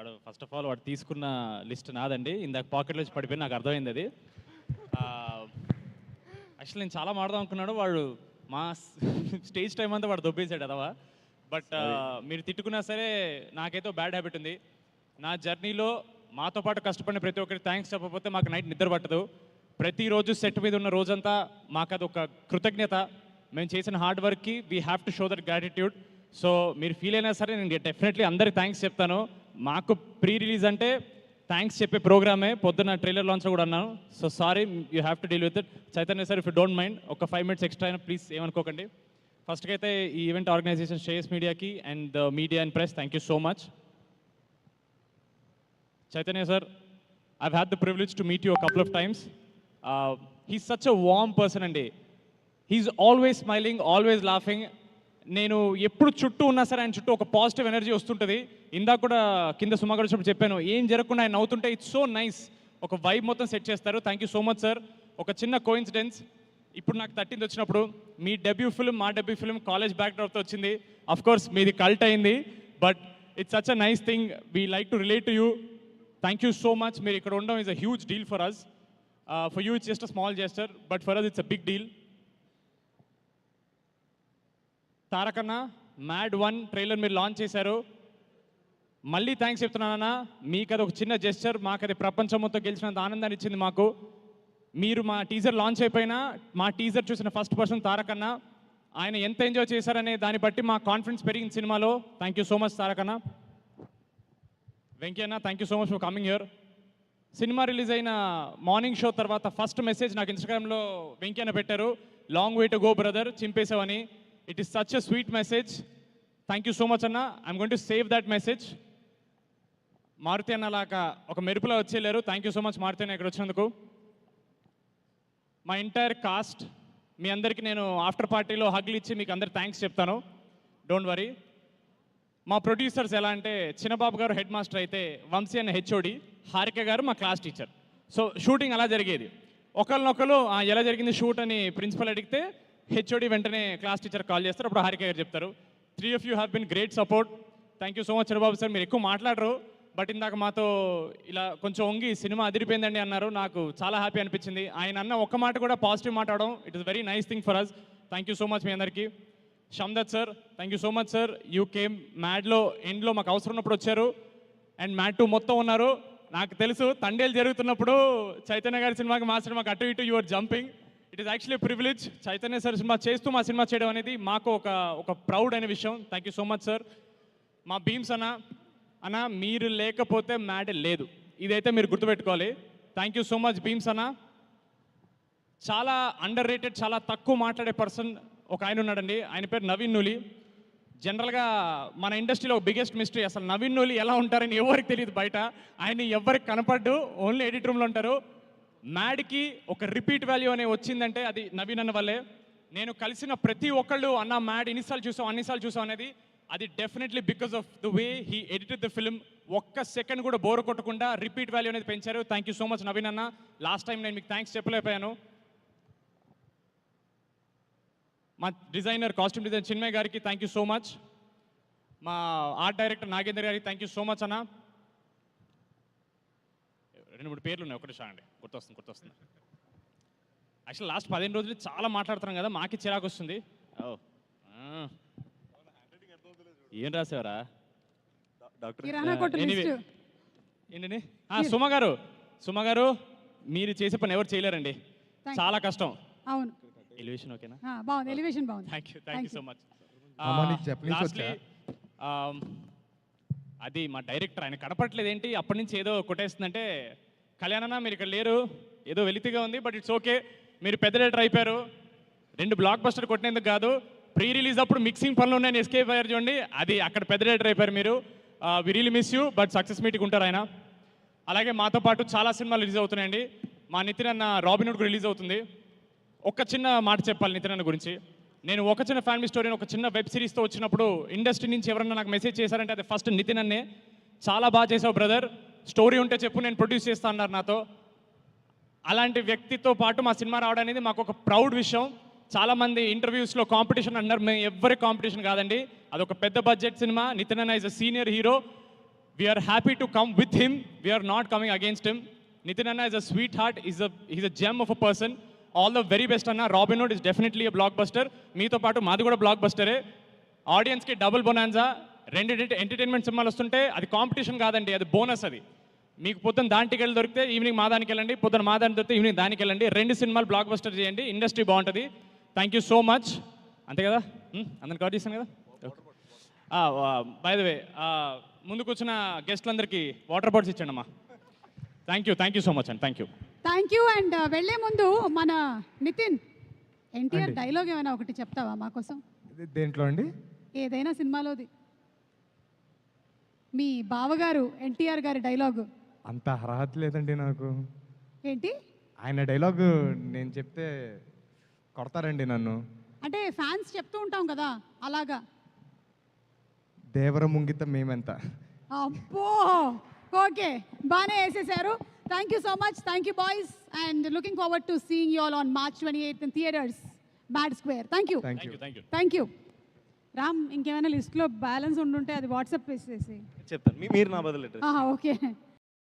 వాడు first of all వాడు తీసుకున్న లిస్ట్ నాదండి. ఇందాక పాకెట్లో వచ్చి పడిపోయి నాకు అర్థమైంది అది. యాక్చువల్లీ నేను చాలా మాడదాం అనుకున్నాడు, వాడు మా స్టేజ్ టైం అంతా వాడు దొబ్బేశాడు అదవా. బట్ మీరు తిట్టుకున్నా సరే నాకైతే బ్యాడ్ హ్యాబిట్ ఉంది. నా జర్నీలో మాతో పాటు కష్టపడిన ప్రతి ఒక్కరికి థ్యాంక్స్ చెప్పకపోతే మాకు నైట్ నిద్ర పట్టదు. ప్రతిరోజు సెట్ మీద ఉన్న రోజంతా మాకు అది ఒక కృతజ్ఞత. మేము చేసిన హార్డ్ వర్క్కి we have to show that gratitude. So మీరు ఫీల్ అయినా సరే నేను డెఫినెట్లీ అందరికి థ్యాంక్స్ చెప్తాను. మాకు ప్రీ రిలీజ్ అంటే థ్యాంక్స్ చెప్పే ప్రోగ్రామే. పొద్దున్న ట్రైలర్ లాంచ్ కూడా అన్నాను. So sorry, you have to deal with it. Chaitanya sir, if you don't mind ఒక 5 minutes ఎక్స్ట్రా అయినా ప్లీజ్ ఏమనుకోకండి. ఫస్ట్కి అయితే ఈ ఈవెంట్ ఆర్గనైజేషన్ శ్రేయస్ మీడియాకి and the media and press thank you so much. Chaitanya sir, I've had the privilege to meet you a couple of times. He's such a warm person and he's always smiling, always laughing. నేను ఎప్పుడు చుట్టూ ఉన్నా సరే ఆయన చుట్టూ ఒక positive energy వస్తుంటుంది. ఇందాక కూడా కింద సుమాగర్ వచ్చినప్పుడు చెప్పాను, ఏం జరగకుండా ఆయన నవ్వుతుంటే ఇట్స్ సో నైస్. ఒక వైబ్ మొత్తం సెట్ చేస్తారు. Thank you so much sir. ఒక చిన్న కోఇన్సిడెన్స్, ఇప్పుడు నాకు 13th వచ్చినప్పుడు మీ డెబ్యూ ఫిల్మ్, మా డెబ్యూ ఫిల్మ్ కాలేజ్ బ్యాక్డ్రాప్తో వచ్చింది. అఫ్ కోర్స్ మీది కల్ట్ అయింది, but it's such a nice thing. We like to relate to you. Thank you so much. మీరు ఇక్కడ ఉండడం is a huge deal for us. For you it's just a small gesture, but for us it's a big deal. తారకన్న, Mad 1 trailer మీరు launch చేశారు. మళ్ళీ thanks చెప్తున్నానన్నా. మీకు అది ఒక చిన్న జెస్చర్, మాకు అది ప్రపంచం మొత్తం గెలిచినంత ఆనందాన్ని ఇచ్చింది మాకు. మీరు మా టీజర్ లాంచ్ అయిపోయినా మా టీజర్ చూసిన ఫస్ట్ పర్సన్ తారకన్న. ఆయన ఎంత ఎంజాయ్ చేశారనే దాన్ని బట్టి మా కాన్ఫిడెన్స్ పెరిగింది సినిమాలో. థ్యాంక్ యూ సో మచ్ తారకన్న. వెంకీ అన్న, thank you so much for coming here. Cinema release అయిన మార్నింగ్ షో తర్వాత ఫస్ట్ మెసేజ్ నాకు ఇన్స్టాగ్రామ్లో వెంకీ అన్న పెట్టారు, long way to go brother, చింపేసావని. It is such a sweet message. Thank you so much అన్న. I'm going to save that message. Maruthi అన్న లాగా ఒక మెరుపులో వచ్చేలేరు. Thank you so much Maruthi అన్న ఇక్కడ వచ్చినందుకు. మా ఎంటైర్ కాస్ట్, మీ అందరికీ నేను ఆఫ్టర్ పార్టీలో హగ్లు ఇచ్చి మీకు అందరికి థ్యాంక్స్ చెప్తాను, డోంట్ వరీ. మా ప్రొడ్యూసర్స్ ఎలా అంటే, చిన్నబాబు గారు హెడ్ మాస్టర్ అయితే వంశీ అన్న హెచ్ఓడి, హారిక గారు మా క్లాస్ టీచర్. సో షూటింగ్ అలా జరిగేది. ఒకరినొకరు ఎలా జరిగింది షూట్ అని ప్రిన్సిపల్ అడిగితే హెచ్ఓడి వెంటనే క్లాస్ టీచర్ కాల్ చేస్తారు, అప్పుడు హారిక గారు చెప్తారు. 3 of you have been great support. Thank you so much Chinnababu sir. మీరు ఎక్కువ మాట్లాడరు, బట్ ఇందాక మాతో ఇలా కొంచెం వంగి సినిమా అదిరిపోయిందండి అన్నారు. నాకు చాలా హ్యాపీ అనిపించింది. ఆయన అన్న ఒక్క మాట కూడా పాజిటివ్ మాట్లాడడం, it is very nice thing for us. Thank you so much మీ అందరికీ. Shamdat sir, thank you so much sir. You came మ్యాడ్లో ఎండ్లో మాకు అవసరం ఉన్నప్పుడు వచ్చారు, అండ్ మ్యాడ్ 2 మొత్తం ఉన్నారు. నాకు తెలుసు తండేలు జరుగుతున్నప్పుడు చైతన్య గారి సినిమాకి మా సినిమాకి అటు ఇటు your jumping. It is actually privilege. Chaitanya sir cinema చేస్తూ మా సినిమా చేయడం అనేది మాకు ఒక ప్రౌడ్ అనే విషయం. Thank you so much sir. మా భీమ్స్ అన్న, మీరు లేకపోతే మ్యాడ్ లేదు, ఇదైతే మీరు గుర్తుపెట్టుకోవాలి. Thank you so much Bheems అన్న. చాలా అండర్ రేటెడ్, చాలా తక్కువ మాట్లాడే పర్సన్ ఒక ఆయన ఉన్నాడండి, ఆయన పేరు నవీన్ నూలి. జనరల్గా మన ఇండస్ట్రీలో బిగ్గెస్ట్ మిస్టరీ, అసలు నవీన్ నూలి ఎలా ఉంటారని ఎవరికి తెలియదు బయట. ఆయన ఎవరికి కనపడ్డు, ఓన్లీ ఎడిట్ రూమ్లో ఉంటారు. మ్యాడ్కి ఒక రిపీట్ వాల్యూ అనే వచ్చిందంటే అది నవీన్ అన్న వల్లే. నేను కలిసిన ప్రతి ఒక్కళ్ళు అన్న మ్యాడ్ ఇన్నిసార్లు చూసాం అన్నిసార్లు చూసాం అనేది, అది definitely because of the way he edited the film. ఒక్క సెకండ్ కూడా బోర్ కొట్టకుండా రిపీట్ వాల్యూ అనేది పెంచారు. Thank you so much Naveen అన్న. లాస్ట్ టైం నేను మీకు థ్యాంక్స్ చెప్పలేకపోయాను. మా డిజైనర్, కాస్ట్యూమ్ డిజైనర్ చిన్మయ్ గారికి థ్యాంక్ యూ సో మచ్. మా ఆర్ట్ డైరెక్టర్ నాగేందర్ గారికి థ్యాంక్ యూ సో మచ్ అన్న. 2-3 పేర్లు ఉన్నాయి, ఒకటి షా అండి, గుర్తొస్తుంది. యాక్చువల్ లాస్ట్ 15 రోజులు చాలా మాట్లాడుతున్నాం కదా, మాకి చిరాకు వస్తుంది. ఏం రాసేవరా ఏంటండి? సుమ గారు మీరు చేసే పని ఎవరు చేయలేరండి, చాలా కష్టం. అవును, ఎలివేషన్ ఓకేనా? బాగుంది, ఎలివేషన్ బాగుంది. Thank you so much. అది మా డైరెక్టర్, ఆయన కనపట్లేదు ఏంటి, అప్పటి నుంచి ఏదో కొట్టేస్తుందంటే, కళ్యాణన్న మీరు ఇక్కడ లేరు, ఏదో వెలితిగా ఉంది, బట్ ఇట్స్ ఓకే. మీరు పెద్ద డైరెక్టర్ అయిపోయారు. 2 బ్లాక్ బస్టర్ కొట్టినందుకు కాదు, ప్రీ రిలీజ్ అప్పుడు మిక్సింగ్ పనులు ఉన్నాయని ఎస్కేప్ అయ్యారు చూడండి, అది అక్కడ పెద్ద డైరెక్టర్ అయిపోయారు మీరు. We really miss you, but success meeting ఉంటారు ఆయన. అలాగే మాతో పాటు చాలా సినిమాలు రిలీజ్ అవుతున్నాయండి. మా నితిన్ అన్న రాబిన్హుడ్ కూడా రిలీజ్ అవుతుంది. ఒక చిన్న మాట చెప్పాలి నితిన్ అన్న గురించి. నేను ఒక చిన్న ఫ్యామిలీ స్టోరీని ఒక చిన్న వెబ్ సిరీస్తో వచ్చినప్పుడు ఇండస్ట్రీ నుంచి ఎవరన్నా నాకు మెసేజ్ చేశారంటే అది ఫస్ట్ నితిన్ అన్నే. చాలా బాగా చేసావు బ్రదర్, స్టోరీ ఉంటే చెప్పు నేను ప్రొడ్యూస్ చేస్తా అన్నారు నాతో. అలాంటి వ్యక్తితో పాటు మా సినిమా రావడం అనేది మాకు ఒక ప్రౌడ్ విషయం. చాలామంది ఇంటర్వ్యూస్లో కాంపిటీషన్ అన్నారు, మేము ఎవ్వరి కాంపిటీషన్ కాదండి, అదొక పెద్ద బడ్జెట్ సినిమా. నితిన్ అన్న is a senior hero. We are happy to come with him. We are not coming against him. Nitin Anna is a sweetheart. He's a gem of a person. All the very best Anna. Robin Hood is definitely a blockbuster. మీతో పాటు మాది కూడా black బస్టరే. ఆడియన్స్కి double bonanza. రెండు entertainment సినిమాలు వస్తుంటే అది competition కాదండి, అది బోనస్. అది మీకు పొద్దున్న దాని టికెట్లు దొరికితే ఈవినింగ్ మా దానికి వెళ్ళండి, పొద్దున్న మా దానికి దొరికితే ఈవినింగ్ దానికి వెళ్ళండి. రెండు సినిమాలు బ్లాక్ బస్టర్ చేయండి, ఇండస్ట్రీ బాగుంటుంది. Thank you so much. అంతే కదా, అందరిని కవర్ చేశాను కదా. బై ద వే, ముందు కూర్చున్న గెస్ట్లందరికీ వాటర్ బాటిల్స్ ఇచ్చండి అమ్మా. థ్యాంక్ యూ సో మచ్ అండి. Thank you. అండ్ వెళ్లే ముందు మన నితిన్ ఎన్టీఆర్ డైలాగ్ ఏమైనా ఒకటి చెప్తావా మా కోసం? దేంట్లో అండి? ఏదైనా సినిమాలోది. మీ బావగారు ఎన్టీఆర్ గారి డైలాగు. అంత అర్హత లేదండి నాకు. ఏంటి? ఆయన డైలాగ్ నేను చెప్తే కొడతారండి నన్ను. అంటే ఫ్యాన్స్ చెప్తూ ఉంటాం కదా, అలాగా. దేవర ముంగిత మేమెంత. అబ్బో, ఓకే, బాగానే వేసేసారు. Thank you so much. Thank you boys, and looking forward to seeing you all on March 28th in theaters, Mad Square. Thank you. Thank you. Ram, ఇంకేమైనా లిస్ట్లో బ్యాలెన్స్ ఉండుంటే అది వాట్సాప్ వేసేసి చెప్తాను, మీరు నా బదులు. ఓకే.